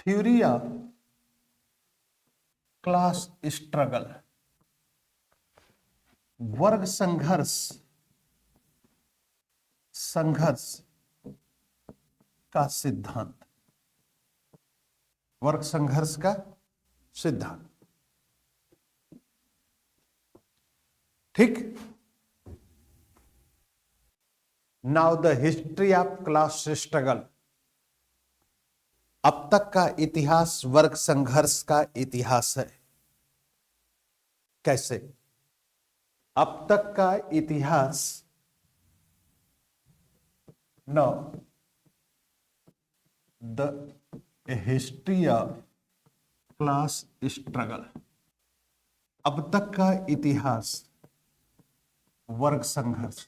Theory of class struggle, वर्ग संघर्ष का सिद्धांत, वर्ग संघर्ष का सिद्धांत। ठीक। Now the history of class struggle, अब तक का इतिहास वर्ग संघर्ष का इतिहास है। कैसे? अब तक का इतिहास, know the history of class struggle, अब तक का इतिहास वर्ग संघर्ष।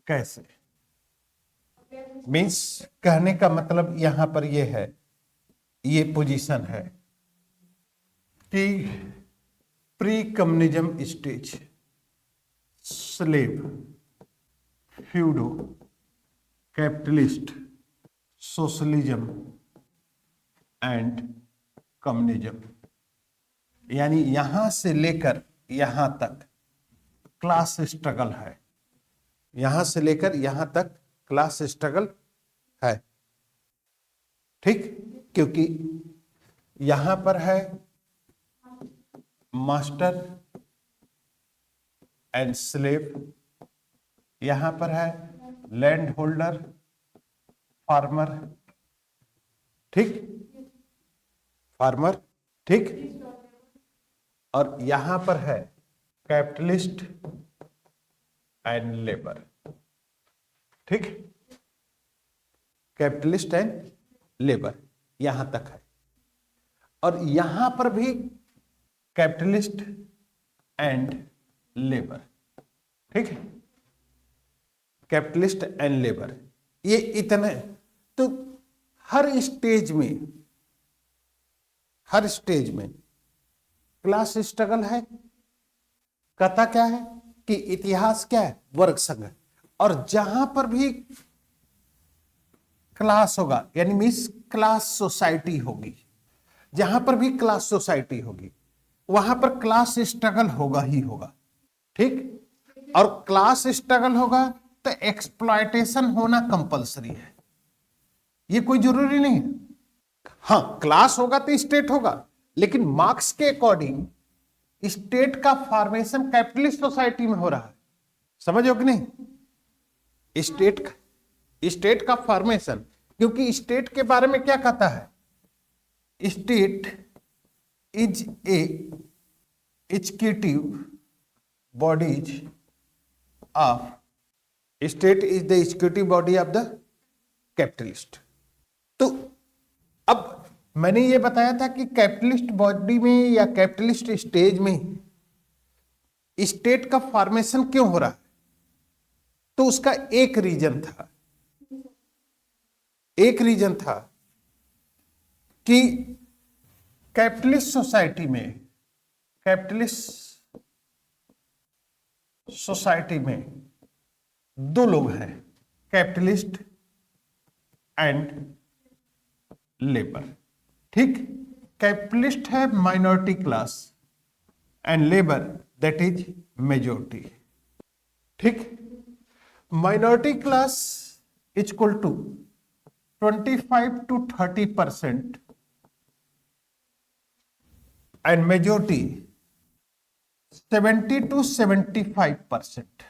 कैसे? मीन्स कहने का मतलब यहां पर यह है, ये पोजीशन है कि pre communism stage, slave, feudo, capitalist, socialism and communism, यानी यहां से लेकर यहां तक क्लास स्ट्रगल है। यहां से लेकर यहां तक क्लास स्ट्रगल है। ठीक। क्योंकि यहां पर है मास्टर एंड स्लेव, यहां पर है लैंड होल्डर, फार्मर। ठीक, फार्मर। ठीक। और यहां पर है कैपिटलिस्ट एंड लेबर। ठीक, कैपिटलिस्ट एंड लेबर यहां तक है। और यहां पर भी कैपिटलिस्ट एंड लेबर। ठीक है, कैपिटलिस्ट एंड लेबर, ये इतने। तो हर स्टेज में क्लास स्ट्रगल है। कथा क्या है कि इतिहास क्या है? वर्ग संघर्ष। और जहां पर भी क्लास होगा, यानी मीन्स क्लास सोसाइटी होगी, जहां पर भी क्लास सोसाइटी होगी वहां पर क्लास स्ट्रगल होगा ही होगा। ठीक। और क्लास स्ट्रगल होगा तो एक्सप्लॉयटेशन होना कंपलसरी है, ये कोई जरूरी नहीं है। हाँ, क्लास होगा तो स्टेट होगा, लेकिन मार्क्स के अकॉर्डिंग स्टेट का फॉर्मेशन कैपिटलिस्ट सोसाइटी में हो रहा है। समझ हो कि नहीं? स्टेट का फॉर्मेशन, क्योंकि स्टेट के बारे में क्या कहता है? State is a executive bodies of, state is the executive body of the capitalist. तो अब मैंने ये बताया था कि कैपिटलिस्ट बॉडी में या कैपिटलिस्ट स्टेज में स्टेट का फॉर्मेशन क्यों हो रहा है? तो उसका एक रीजन था कि कैपिटलिस्ट सोसाइटी में दो लोग हैं, कैपिटलिस्ट एंड लेबर। ठीक। कैपिटलिस्ट है minority class and labour that is majority. ठीक। Minority class is equal to 25 to 30% and majority 70 to 75%।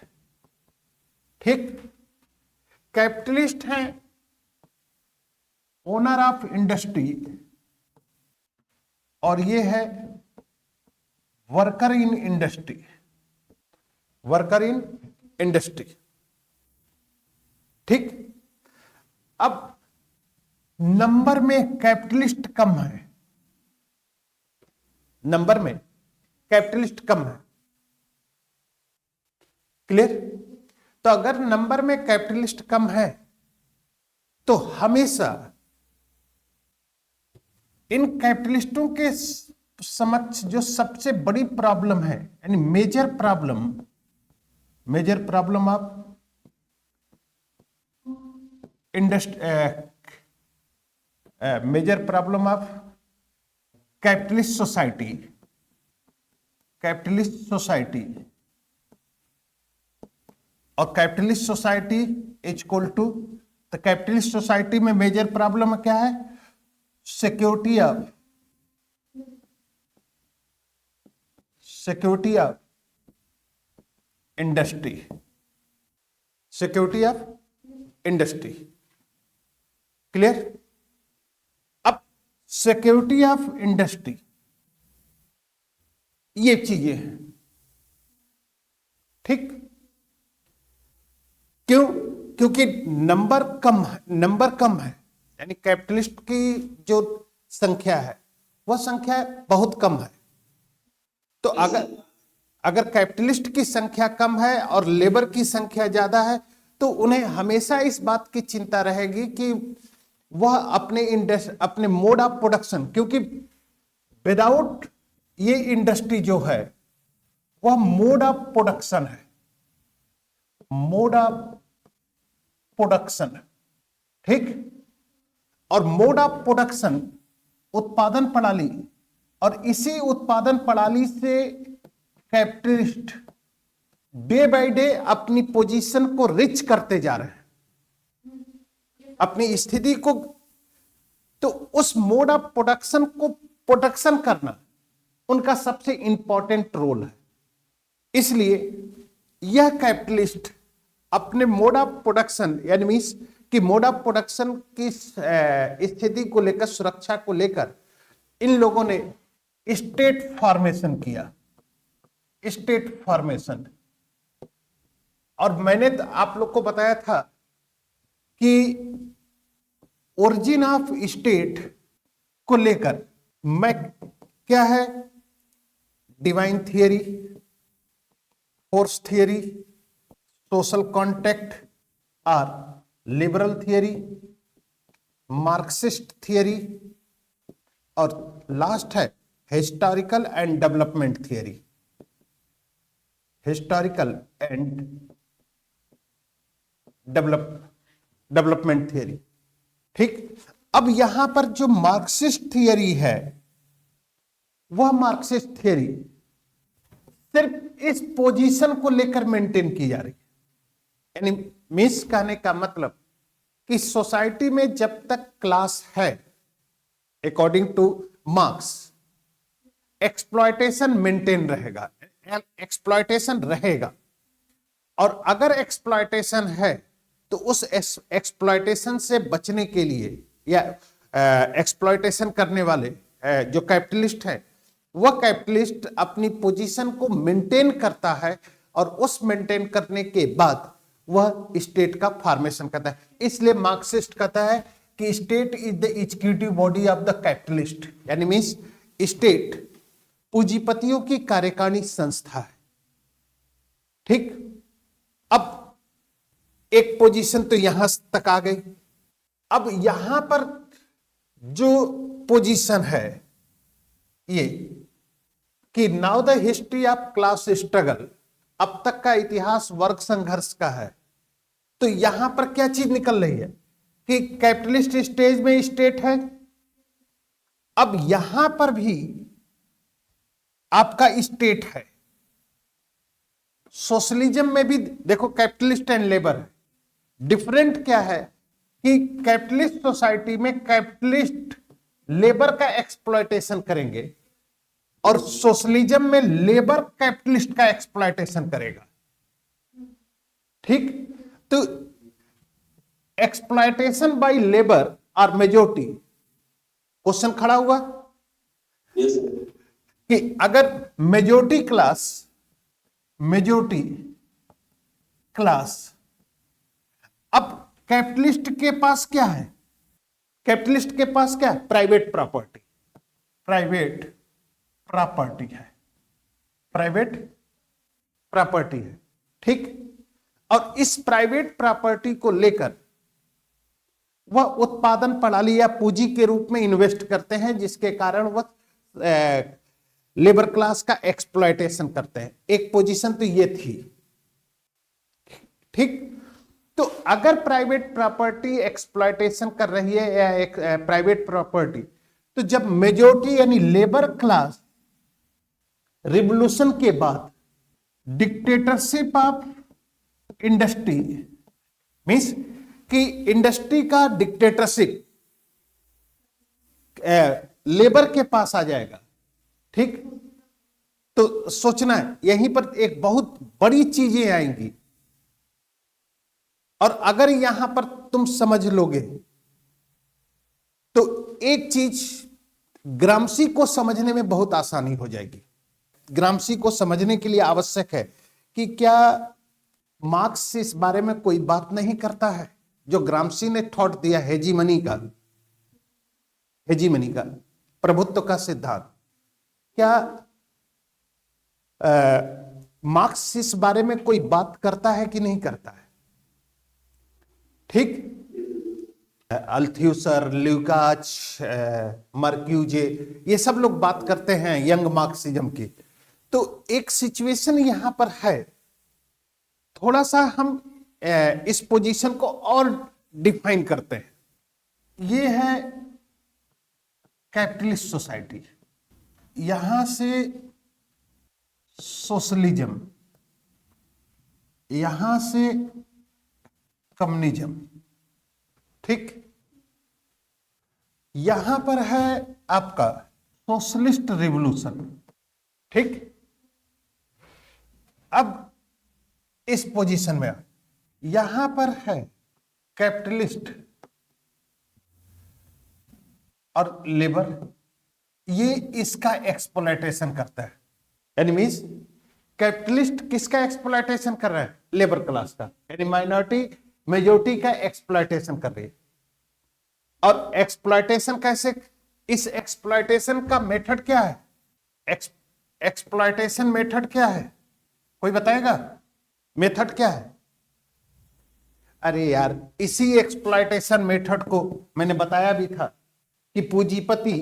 ठीक। कैपिटलिस्ट है ओनर ऑफ इंडस्ट्री और ये है वर्कर इन इंडस्ट्री। ठीक। अब नंबर में कैपिटलिस्ट कम है, नंबर में कैपिटलिस्ट कम है। क्लियर? तो अगर नंबर में कैपिटलिस्ट कम है तो हमेशा इन कैपिटलिस्टों के समक्ष जो सबसे बड़ी प्रॉब्लम है, यानी major problem of major problem of capitalist society, capitalist society, और capitalist society is equal to, तो कैपिटलिस्ट सोसाइटी में मेजर प्रॉब्लम क्या है? Security of industry, security of industry. Clear? अब सिक्योरिटी ऑफ इंडस्ट्री ये चीजें हैं, ठीक? क्यों? क्योंकि नंबर कम है, यानी कैपिटलिस्ट की जो संख्या है वह संख्या बहुत कम है। तो अगर कैपिटलिस्ट की संख्या कम है और लेबर की संख्या ज्यादा है, तो उन्हें हमेशा इस बात की चिंता रहेगी कि वह अपने मोड ऑफ प्रोडक्शन, क्योंकि विदाउट ये इंडस्ट्री जो है वह मोड ऑफ प्रोडक्शन है, मोड ऑफ प्रोडक्शन, ठीक? और मोड ऑफ प्रोडक्शन उत्पादन प्रणाली, और इसी उत्पादन प्रणाली से कैपिटलिस्ट डे बाय डे अपनी पोजीशन को रिच करते जा रहे हैं, अपनी स्थिति को। तो उस मोड ऑफ प्रोडक्शन को प्रोटेक्शन करना उनका सबसे इंपॉर्टेंट रोल है। इसलिए यह कैपिटलिस्ट अपने मोड ऑफ प्रोडक्शन, यानी मींस कि मोड ऑफ प्रोडक्शन की स्थिति को लेकर, सुरक्षा को लेकर, इन लोगों ने स्टेट फॉर्मेशन किया, स्टेट फॉर्मेशन। और मैंने तो आप लोग को बताया था कि ओरिजिन ऑफ स्टेट को लेकर मैं क्या है, divine theory, force theory, social contract और लिबरल थियरी, मार्क्सिस्ट थियरी, और लास्ट है historical and development theory, historical and development theory, ठीक? अब यहां पर जो मार्क्सिस्ट थियरी है, वह मार्क्सिस्ट थियरी सिर्फ इस पोजीशन को लेकर मेंटेन की जा रही है। यानी मिस कहने का मतलब कि सोसाइटी में जब तक क्लास है, according two marks, exploitation maintain रहेगा, एक्सप्लॉयटेशन रहेगा। और अगर एक्सप्लॉयटेशन है तो उस एक्सप्लॉयटेशन से बचने के लिए, या एक्सप्लॉयटेशन करने वाले जो कैपिटलिस्ट है, वह कैपिटलिस्ट अपनी पोजीशन को मेंटेन करता है, और उस मेंटेन करने के बाद वह स्टेट का फॉर्मेशन करता है। इसलिए मार्क्सिस्ट कहता है कि state is the executive body of the capitalist, यानी मींस स्टेट पूंजीपतियों की कार्यकारिणी संस्था है, ठीक? अब एक पोजीशन तो यहां तक आ गई। अब यहां पर जो पोजीशन है ये कि now the history of class struggle, अब तक का इतिहास वर्ग संघर्ष का है। तो यहां पर क्या चीज निकल रही है कि कैपिटलिस्ट स्टेज में स्टेट है, अब यहां पर भी आपका स्टेट है। सोशलिज्म में भी देखो कैपिटलिस्ट एंड लेबर है। डिफरेंट क्या है कि कैपिटलिस्ट सोसाइटी में कैपिटलिस्ट लेबर का एक्सप्लॉयटेशन करेंगे, और सोशलिज्म में लेबर कैपिटलिस्ट का एक्सप्लॉयटेशन करेगा, ठीक? तो एक्सप्लॉयटेशन बाय लेबर और मेजोरिटी, क्वेश्चन खड़ा हुआ कि अगर मेजोरिटी क्लास, अब कैपिटलिस्ट के पास क्या है? कैपिटलिस्ट के पास क्या है? प्राइवेट प्रॉपर्टी है, ठीक? और इस प्राइवेट प्रॉपर्टी को लेकर वह उत्पादन प्रणाली या पूंजी के रूप में इन्वेस्ट करते हैं, जिसके कारण वह लेबर क्लास का एक्सप्लॉयटेशन करते हैं। एक पोजीशन तो ये थी, ठीक? तो अगर प्राइवेट प्रॉपर्टी एक्सप्लॉयटेशन कर रही है या एक प्राइवेट प्रॉपर्टी, तो जब मेजोरिटी यानी लेबर क्लास रिवोल्यूशन के बाद डिक्टेटरशिप ऑफ इंडस्ट्री मीन्स कि इंडस्ट्री का डिक्टेटरशिप लेबर के पास आ जाएगा, ठीक। तो सोचना है यहीं पर एक बहुत बड़ी चीजें आएंगी, और अगर यहां पर तुम समझ लोगे तो एक चीज ग्रामसी को समझने में बहुत आसानी हो जाएगी। ग्रामसी को समझने के लिए आवश्यक है कि क्या मार्क्स इस बारे में कोई बात नहीं करता है, जो ग्रामसी ने थॉट दिया हेजीमनी का प्रभुत्व का सिद्धांत, क्या मार्क्स इस बारे में कोई बात करता है कि नहीं करता है, ठीक। अल्थ्यूसर, ल्यूकाच, मर्क्यूजे, ये सब लोग बात करते हैं यंग मार्क्सिज्म की। तो एक सिचुएशन यहां पर है, थोड़ा सा हम इस पोजीशन को और डिफाइन करते हैं। ये है कैपिटलिस्ट सोसाइटी, यहां से सोशलिज्म, यहां से कम्युनिज्म, ठीक। यहां पर है आपका सोशलिस्ट रिवॉल्यूशन, ठीक। अब इस पोजीशन में यहां पर है कैपिटलिस्ट और लेबर, ये इसका एक्सप्लॉयटेशन करता है। यानी मींस कैपिटलिस्ट किसका एक्सप्लॉयटेशन कर रहा है? लेबर क्लास का, यानी माइनॉरिटी मेजोरिटी का एक्सप्लॉयटेशन कर रही है। और एक्सप्लॉयटेशन कैसे, इस एक्सप्लॉयटेशन का मेथड क्या है? एक्सप्लॉयटेशन मेथड क्या है, कोई बताएगा? मेथड क्या है? अरे यार, इसी एक्सप्लॉयटेशन मेथड को मैंने बताया भी था कि पूंजीपति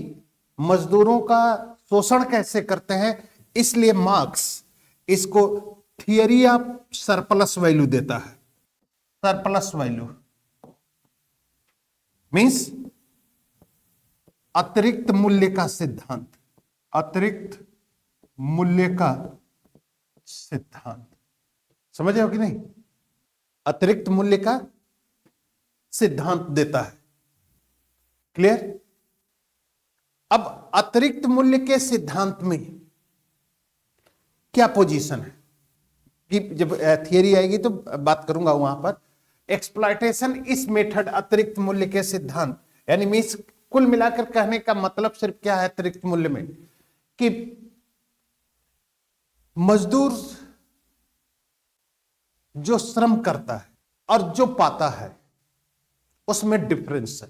मजदूरों का शोषण कैसे करते हैं, इसलिए मार्क्स इसको थियरी ऑफ सरप्लस वैल्यू देता है। सरप्लस वैल्यू मींस अतिरिक्त मूल्य का सिद्धांत, अतिरिक्त मूल्य का सिद्धांत, समझ रहे हो कि नहीं? अतिरिक्त मूल्य का सिद्धांत देता है। क्लियर? अब अतिरिक्त मूल्य के सिद्धांत में क्या पोजीशन है कि जब थियरी आएगी तो बात करूंगा वहां पर। एक्सप्लॉयटेशन इस मेथड अतिरिक्त मूल्य के सिद्धांत, यानी मींस कुल मिलाकर कहने का मतलब सिर्फ क्या है अतिरिक्त मूल्य में, कि मजदूर जो श्रम करता है और जो पाता है उसमें डिफरेंस है,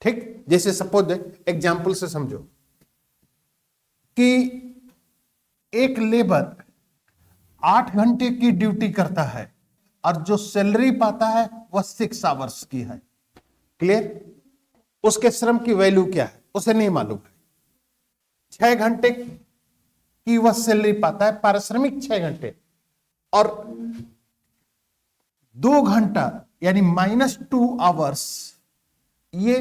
ठीक। जैसे सपोज एग्जांपल से समझो कि एक लेबर 8 घंटे की ड्यूटी करता है और जो सैलरी पाता है वह 6 आवर्स की है। क्लियर? उसके श्रम की वैल्यू क्या है उसे नहीं मालूम है। 6 घंटे की वह सैलरी पाता है, पारिश्रमिक 6 घंटे, और 2 घंटा यानी -2 आवर्स ये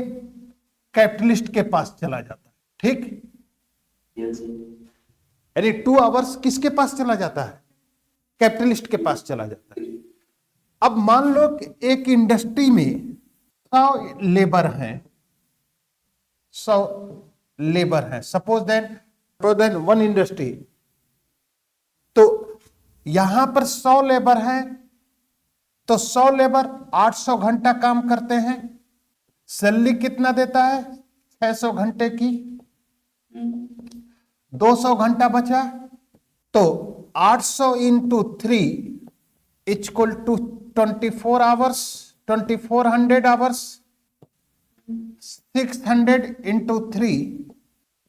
कैपिटलिस्ट के पास चला जाता है, ठीक। यानी 2 आवर्स किसके पास चला जाता है? कैपिटलिस्ट के पास चला जाता है। अब मान लो कि एक इंडस्ट्री में 100 लेबर हैं, 100 लेबर हैं, सपोज देन वन इंडस्ट्री, तो यहां पर 100 लेबर हैं, तो 100 लेबर 800 घंटा काम करते हैं। सैलरी कितना देता है? 600 घंटे की। 200 घंटा बचा, तो 800 into 3 equal to 24 hours, 2400 hours. 600 into 3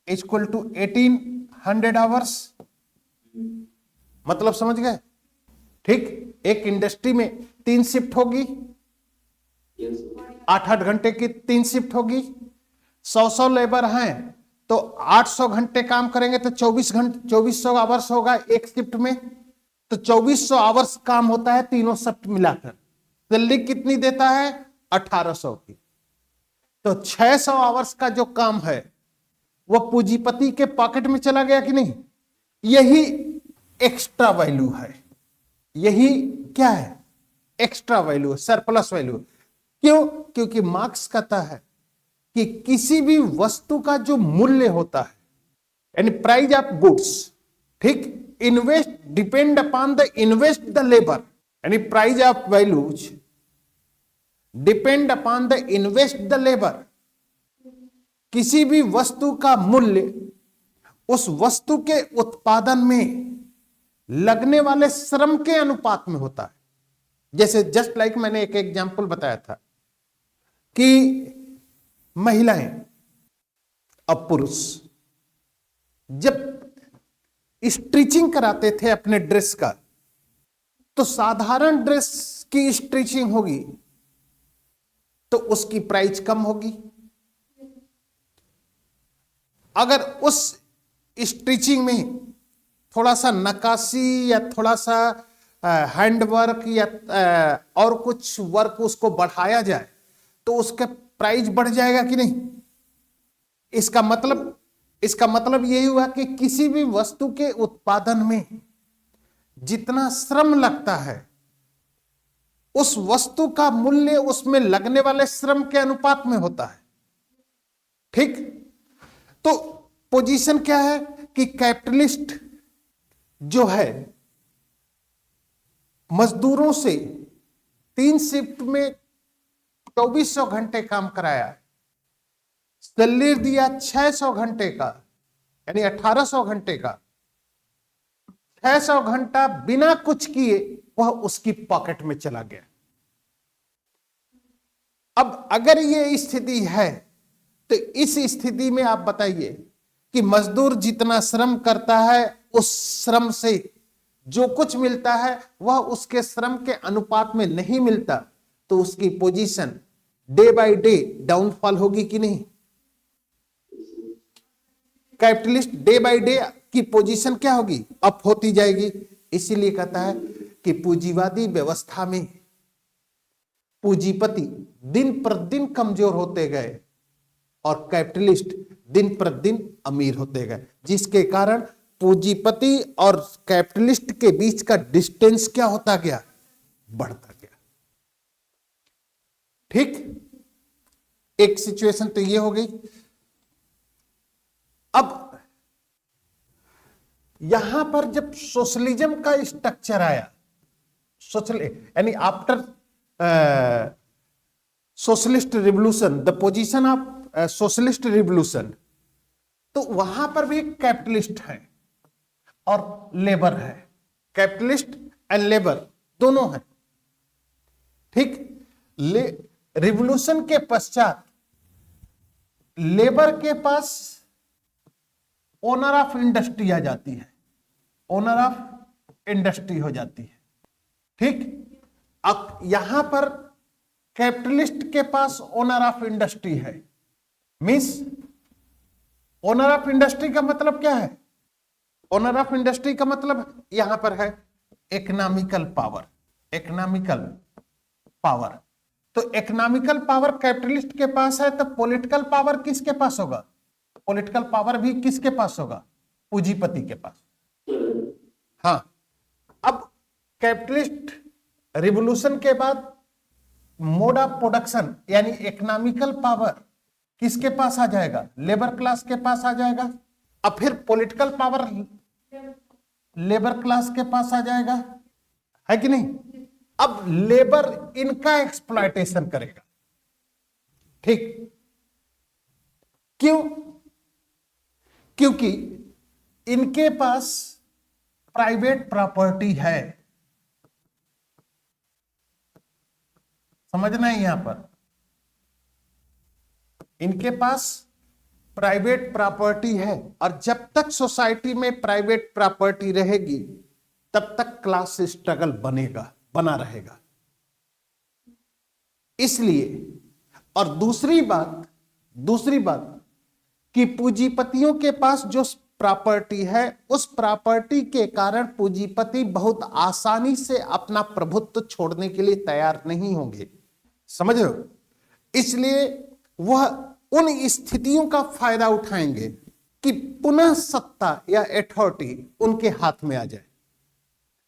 equal to 1800 hours. मतलब समझ गए? ठीक। एक इंडस्ट्री में 3 शिफ्ट होगी, 8-8 घंटे की 3 शिफ्ट होगी। 100 लेबर हैं तो 800 घंटे काम करेंगे तो 2400 आवर्स होगा एक शिफ्ट में। तो 2400 आवर्स काम होता है तीनों शिफ्ट मिलाकर। सैलरी कितनी देता है? 1800 की। तो 600 आवर्स का जो काम है वो पूंजीपति के पॉकेट में चला गया कि नहीं? यही एक्स्ट्रा वैल्यू है। यही क्या है? Extra value, surplus value. क्यों? क्योंकि मार्क्स कहता है कि किसी भी वस्तु का जो मूल्य होता है, यानी प्राइस ऑफ गुड्स, ठीक, invest depend upon the invest the labour, यानी price of values depend upon the invest the labour. किसी भी वस्तु का मूल्य उस वस्तु के उत्पादन में लगने वाले श्रम के अनुपात में होता है। जैसे जस्ट लाइक मैंने एक एग्जांपल बताया था कि महिलाएं और पुरुष जब स्टिचिंग कराते थे अपने ड्रेस का, तो साधारण ड्रेस की स्टिचिंग होगी तो उसकी प्राइस कम होगी। अगर उस स्टिचिंग में थोड़ा सा नक्काशी या थोड़ा सा हैंडवर्क या और कुछ वर्क उसको बढ़ाया जाए तो उसका प्राइस बढ़ जाएगा कि नहीं? इसका मतलब यही हुआ कि किसी भी वस्तु के उत्पादन में जितना श्रम लगता है उस वस्तु का मूल्य उसमें लगने वाले श्रम के अनुपात में होता है। ठीक, तो पोजीशन क्या है कि कैपिटलिस्ट जो है मजदूरों से 3 शिफ्ट में 2400 घंटे काम कराया, सैलरी दिया 600 घंटे का, यानी 1800 घंटे का। 600 घंटा बिना कुछ किए वह उसकी पॉकेट में चला गया। अब अगर ये स्थिति है तो इस स्थिति में आप बताइए कि मजदूर जितना श्रम करता है उस श्रम से जो कुछ मिलता है वह उसके श्रम के अनुपात में नहीं मिलता, तो उसकी position day by day downfall होगी कि नहीं? कैपिटलिस्ट डे बाय डे की पोजीशन क्या होगी? अप होती जाएगी। इसीलिए कहता है कि पूंजीवादी व्यवस्था में पूंजीपति दिन प्रतिदिन कमजोर होते गए और कैपिटलिस्ट दिन प्रतिदिन अमीर होते गए, जिसके कारण पूंजीपति और कैपिटलिस्ट के बीच का डिस्टेंस क्या होता गया? बढ़ता गया। ठीक, एक सिचुएशन तो ये हो गई। अब यहां पर जब सोशलिज्म का स्ट्रक्चर आया, यानी after socialist revolution, the position of socialist revolution, तो वहां पर भी कैपिटलिस्ट है और लेबर है। कैपिटलिस्ट एंड लेबर दोनों है। ठीक, रिवोल्यूशन के पश्चात लेबर के पास ओनर ऑफ इंडस्ट्री आ जाती है, ओनर ऑफ इंडस्ट्री हो जाती है। ठीक, अब यहां पर कैपिटलिस्ट के पास ओनर ऑफ इंडस्ट्री है। मींस ओनर ऑफ इंडस्ट्री का मतलब क्या है? ओनर ऑफ इंडस्ट्री का मतलब यहां पर है इकोनॉमिकल पावर। इकोनॉमिकल पावर, तो इकोनॉमिकल पावर कैपिटलिस्ट के पास है, तो पॉलिटिकल पावर किसके पास होगा? पॉलिटिकल पावर भी किसके पास होगा? पूंजीपति के पास। हाँ, अब कैपिटलिस्ट रिवोल्यूशन के बाद मोड ऑफ प्रोडक्शन यानी इकोनॉमिकल पावर किसके पास आ जाएगा? लेबर क्लास के पास आ जाएगा। अब फिर पॉलिटिकल पावर लेबर क्लास के पास आ जाएगा, है कि नहीं? अब लेबर इनका एक्सप्लॉयटेशन करेगा। ठीक, क्यों? क्योंकि इनके पास प्राइवेट प्रॉपर्टी है। समझना है यहां पर, इनके पास प्राइवेट प्रॉपर्टी है, और जब तक सोसाइटी में प्राइवेट प्रॉपर्टी रहेगी तब तक क्लास स्ट्रगल बना रहेगा। इसलिए, और दूसरी बात कि पूंजीपतियों के पास जो प्रॉपर्टी है, उस प्रॉपर्टी के कारण पूंजीपति बहुत आसानी से अपना प्रभुत्व छोड़ने के लिए तैयार नहीं होंगे। समझ रहे हो? इसलिए वह उन स्थितियों का फायदा उठाएंगे कि पुनः सत्ता या अथॉरिटी उनके हाथ में आ जाए।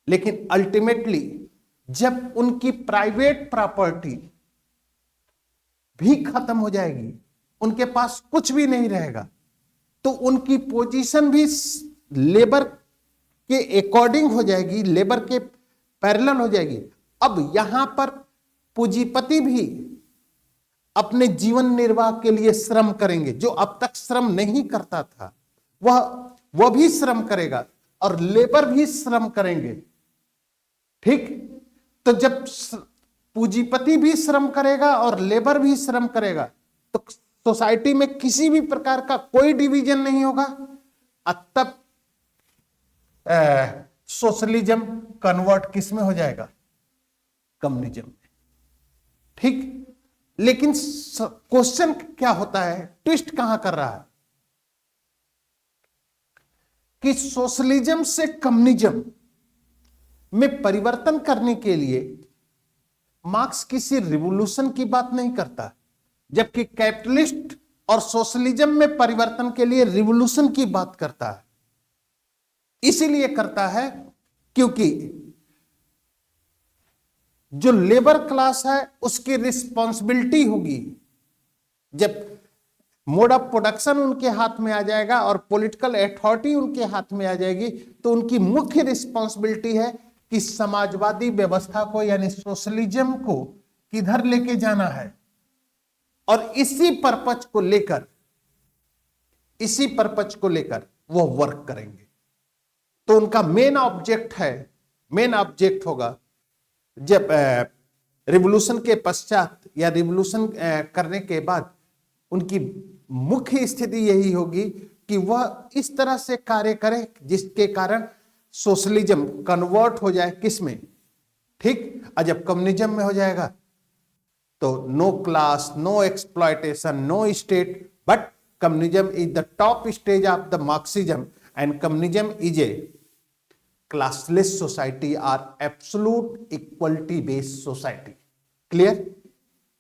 लेकिन अल्टीमेटली जब उनकी प्राइवेट प्रॉपर्टी भी खत्म हो जाएगी, उनके पास कुछ भी नहीं रहेगा, तो उनकी पोजीशन भी लेबर के अकॉर्डिंग हो जाएगी, लेबर के पैरेलल हो जाएगी। अब यहां पर पूंजीपति भी अपने जीवन निर्वाह के लिए श्रम करेंगे। जो अब तक श्रम नहीं करता था वह भी श्रम करेगा और लेबर भी श्रम करेंगे। ठीक, तो जब पूंजीपति भी श्रम करेगा और लेबर भी श्रम करेगा तो सोसाइटी में किसी भी प्रकार का कोई डिवीजन नहीं होगा। तब सोशलिज्म कन्वर्ट किस में हो जाएगा? कम्युनिज्म में। ठीक, लेकिन क्वेश्चन क्या होता है, ट्विस्ट कहां कर रहा है कि सोशलिज्म से कम्युनिज्म में परिवर्तन करने के लिए मार्क्स किसी रिवॉल्यूशन की बात नहीं करता, जबकि कैपिटलिस्ट और सोशलिज्म में परिवर्तन के लिए रिवॉल्यूशन की बात करता है। इसीलिए करता है क्योंकि जो लेबर क्लास है उसकी रिस्पॉन्सिबिलिटी होगी। जब मोड ऑफ प्रोडक्शन उनके हाथ में आ जाएगा और पॉलिटिकल अथॉरिटी उनके हाथ में आ जाएगी, तो उनकी मुख्य रिस्पॉन्सिबिलिटी है कि समाजवादी व्यवस्था को यानी सोशलिज्म को किधर लेके जाना है। और इसी पर्पज को लेकर वो वर्क करेंगे। तो उनका मेन ऑब्जेक्ट होगा जब रिवॉल्यूशन के पश्चात या रिवॉल्यूशन करने के बाद उनकी मुख्य स्थिति यही होगी कि वह इस तरह से कार्य करे जिसके कारण सोशलिज्म कन्वर्ट हो जाए किसमें? ठीक, और जब कम्युनिज्म में हो जाएगा तो no class, no exploitation, no state, but communism is the top stage of the Marxism and communism is a classless society or absolute equality based society. Clear?